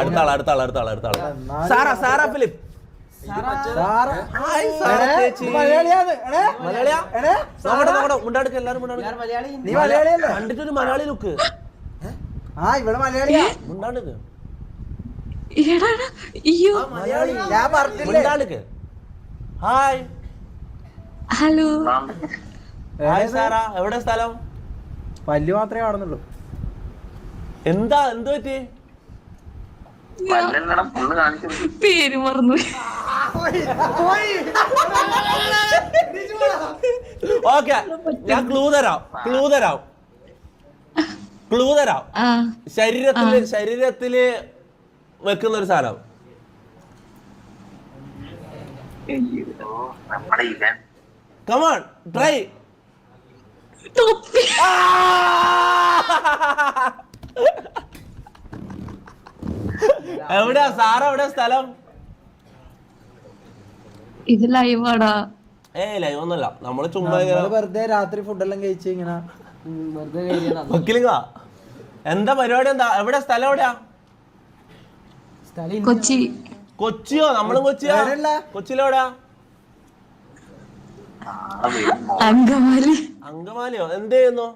അടുത്ത ആള് സാറ ഫിലിപ്പ്. കണ്ടിട്ടൊരു Malayali look. Hi hello. Hi Sara, എവിടെ സ്ഥലം? പല്ല് മാത്രമേ കാണുന്നുള്ളൂ. എന്ത് പറ്റി? പേര് മറന്നു. ഓക്കെ, ഞാൻ ക്ലൂ തരാം. ശരീരത്തില് വെക്കുന്ന ഒരു സാധനം. Come on, try. എവിടെയാ സാറ, എവിടെയാ സ്ഥലം? ഇത് ലൈവാടാ. ലൈവ് ഒന്നുമല്ല, നമ്മള് ചുമ്മാ വെറുതെ രാത്രി ഫുഡെല്ലാം കഴിച്ച് ഇങ്ങനെ വെക്കിലിങ്ങ. എന്താ പരിപാടി? എന്താ, എവിടെയാ സ്ഥലം? എവിടെയാ? കൊച്ചിയോ? നമ്മളും കൊച്ചിയാ. കൊച്ചിയിലെവിടെയാ? അങ്കമാലിയോ? എന്ത് ചെയ്യുന്നു?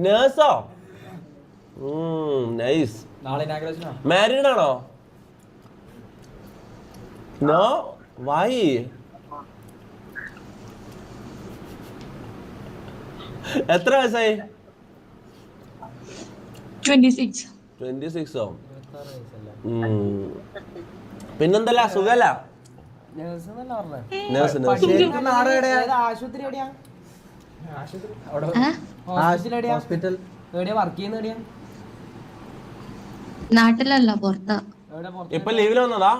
നേഴ്സോ? നൈസ്. മാരീഡ് ആണോ? നോ. വൈ? എത്ര വയസ്സായി? 26. പിന്നെന്തല്ല, സുഖല്ല? ഹോസ്പിറ്റൽ നാട്ടിലല്ല, പുറത്താ. ഇപ്പൊ ലീവില് വന്നതാ?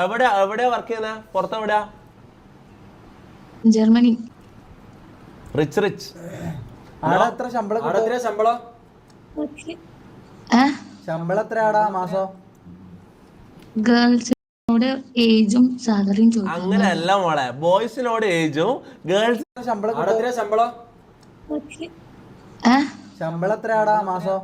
എവിടെയാ വർക്ക് ചെയ്യുന്ന? പുറത്തെവിടെയാ? ജർമ്മനി. റിച്ച്. എത്ര ശമ്പളം? ശമ്പളം എത്രയാടാ മാസം? ഗേൾസിനോട് ഏജും സാലറിയും ചോദിക്കും. അങ്ങനെയല്ല മോളെ, ബോയ്സിനോട് ഏജും ഗേൾസിന് ശമ്പളം എത്രയാടാ മാസം?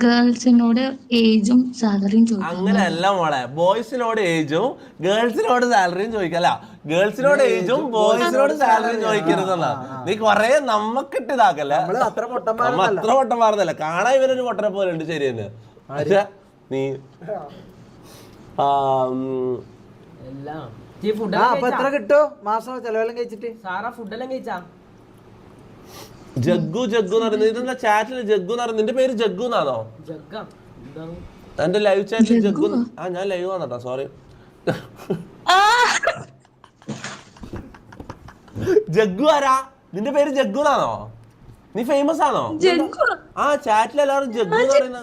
ഗേൾസിനോട് ഏജും സാലറിയും ചോദിക്കും. അങ്ങനെയല്ല മോളെ, ബോയ്സിനോട് ഏജും ഗേൾസിനോട് സാലറിയും ചോദിക്കല്ല. ഗേൾസിനോട് ഏജും ബോയ്സിനോട് സാലറിയും ചോദിക്കരുതെന്നാ. നീ കൊറേ നമ്മക്കിട്ട് ഇതാക്കല്ലേ. അത്ര പൊട്ടന്മാർന്നല്ല, കാണാൻ ഇവനൊരു പൊട്ടനെ പോലെ ഉണ്ട്. ശരി തന്നെ. നീ എത്ര കിട്ടോ മാസം ചെലവെല്ലാം കഴിച്ചിട്ട്? ഫുഡെല്ലാം കഴിച്ചാ? ജഗ്ഗു എന്ന് പറയുന്നത് ഇതെന്താ ചാറ്റില് ജഗ്ഗു എന്ന് പറയുന്നത്? നിന്റെ പേര് ജഗ്ഗു എന്നാണോ? എന്റെ ലൈവ് ചാറ്റിൽ ജഗ്ഗു. ഞാൻ ലൈവ് വന്നട്ടാ, സോറി. ജഗ്ഗു ആരാ? നിന്റെ പേര് ജഗ്ഗു എന്നാണോ? നീ ഫേമസ് ആണോ? ചാറ്റിൽ എല്ലാവരും ജഗ്ഗു എന്ന് പറയുന്ന.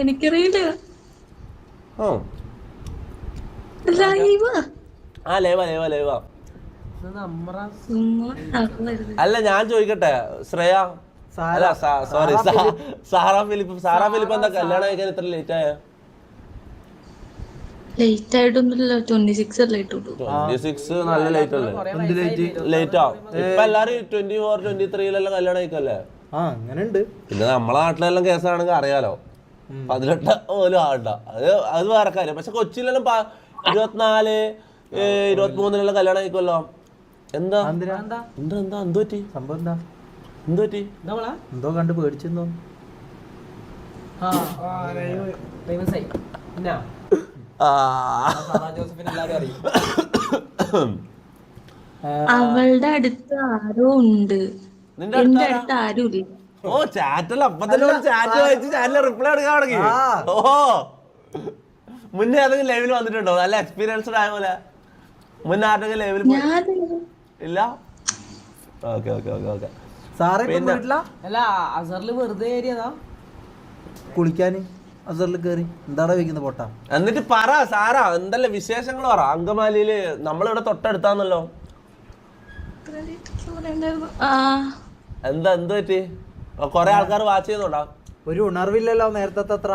എനിക്കറിയില്ല. ലൈവാ. അല്ല, ഞാൻ ചോദിക്കട്ടെ, ശ്രേയ അല്ല സോറി സാറ ഫിലിപ്പ് എന്താ കല്യാണം കഴിക്കാൻ ഇത്ര ലേറ്റ് ആയ? ലേറ്റ് ആയിട്ടൊന്നുമില്ല, 26 നല്ല ലേറ്റ് അല്ലേ? ലേറ്റാ. ഇപ്പൊ എല്ലാരും 24, 23 കല്യാണം കഴിക്കല്ലേ? അങ്ങനെയുണ്ട്. പിന്നെ നമ്മളെ നാട്ടിലെല്ലാം കേസാണെങ്കിൽ അറിയാലോ, 18 പോലും ആവണ്ട. അത് വേറെ കാര്യം. പക്ഷെ കൊച്ചിയിലെല്ലാം 24, 23 കല്യാണം കഴിക്കുമല്ലോ. എന്താ എന്ത് പറ്റി? സംഭവം എന്താ? എന്തോ കണ്ട് പേടിച്ചെന്തോ? അവളുടെ അടുത്ത് ആരോ ഉണ്ട്, എന്റെ അടുത്ത് ആരും ഇല്ല. ചാറ്റല്ല അപ്പൊ തന്നെ ചാറ്റ് വായിച്ച് ചാറ്റില് റിപ്ലൈ എടുക്കാൻ തുടങ്ങി. മുന്നേ ഏതെങ്കിലും ലൈവിൽ വന്നിട്ടുണ്ടോ? നല്ല എക്സ്പീരിയൻസ്ഡ് ആയ പോലെ. മുന്നേ ആരുടെങ്കിലും ലൈവിൽ ഇല്ല? ഓക്കെ. കുളിക്കാന് അസറിൽ കേറി എന്താടാ വെക്കുന്ന പൊട്ടാ? എന്നിട്ട് പറ സാറാ, എന്തല്ലേ വിശേഷങ്ങൾ പറ. അങ്കമാലിയില് നമ്മളിവിടെ തൊട്ടടുത്താന്നല്ലോ. എന്ത് പറ്റി? കൊറേ ആൾക്കാർ വാച്ച് ചെയ്യുന്നുണ്ടോ? ഒരു ഉണർവില്ലല്ലോ നേരത്തെ അത്ര.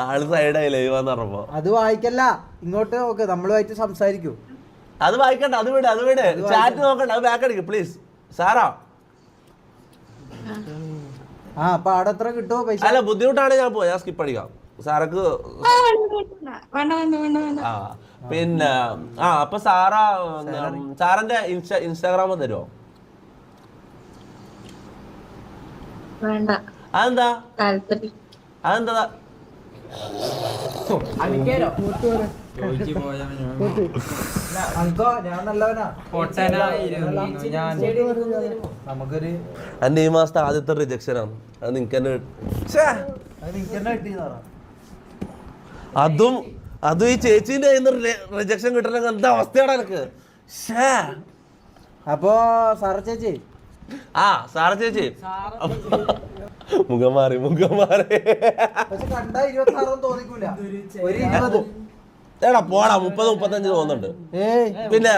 ആള് സൈഡായി ലൈവാന്ന് പറഞ്ഞപ്പോ. അത് വായിക്കല്ല, ഇങ്ങോട്ട് നോക്ക്, നമ്മളുമായിട്ട് സംസാരിക്കൂ. അത് വായിക്കണ്ട, അത് വിട്. ചാറ്റ് നോക്കണ്ട, അത് ബാക്ക് അടിക്കും പ്ലീസ്. സാറാ അപ്പൊ അവിടെ എത്ര കിട്ടുമോ പൈസ? അല്ല ബുദ്ധിമുട്ടാണ്, ഞാൻ സ്കിപ്പ് അടിക്കാം സാറക്ക്. വേണ്ട. ആ പിന്നെ അപ്പൊ സാറിന്റെ ഇൻസ്റ്റാഗ്രാം തരുമോ? വേണ്ട. അതെന്താ? താല്പര്യം. അതെന്താ? എന്റെ ഈ മാസത്തെ ആദ്യത്തെ റിജക്ഷനാണ്. അത് നിനക്ക് തന്നെ അതും ഈ ചേച്ചീന്റെ റിജക്ഷൻ കിട്ടണ എന്താ അവസ്ഥയാണ് എനിക്ക്. അപ്പൊ സാറ ചേച്ചി സാറ ചേച്ചി മുഖം മാറി എടാ പോടാ 30-35 തോന്നുന്നുണ്ട്. പിന്നെ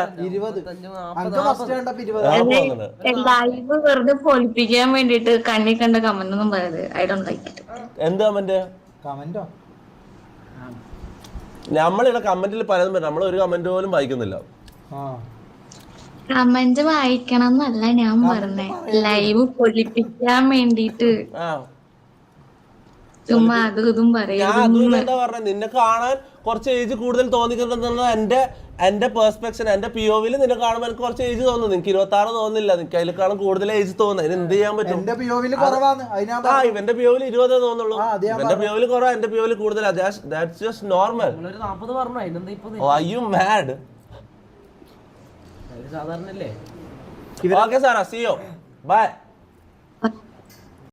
ലൈവ് വെറുതെ പൊലിപ്പിക്കാൻ വേണ്ടിട്ട് കണ്ണി കണ്ട കമന്റ് ഒന്നും പറയത്. I don't like it. എന്ത് കമന്റോ? നമ്മളിവിടെ കമന്റിൽ പലതും നമ്മൾ ഒരു കമന്റ് പോലും വായിക്കുന്നില്ല. കമന്റ് വായിക്കണം എന്നല്ല ഞാൻ പറഞ്ഞേ, ലൈവ് പൊലിപ്പിക്കാൻ വേണ്ടിട്ട് ചുമ്മാ അതും ഇതും എന്താ പറഞ്ഞ നിന്നെ കാണാൻ കുറച്ച് ഏജ് കൂടുതൽ തോന്നിക്കുന്നുണ്ടെന്ന് എന്റെ പെർസ്പെക്ഷൻ, എന്റെ POV നിന്നെ കാണുമ്പോൾ എനിക്ക് കുറച്ച് ഏജ് തോന്നുന്നു. നിനക്ക് 26 തോന്നുന്നില്ല, നിനക്ക് അതിലേക്കാളും കൂടുതൽ ഏജ് തോന്നുന്നു. അതിന് എന്ത് ചെയ്യാൻ പറ്റും? ഇവന്റെ POV 20 തോന്നുള്ളൂ. എന്റെ POV കുറവാ, എന്റെ POV കൂടുതലാ. That's just normal. Are you mad? Okay, Sara, see you. Bye.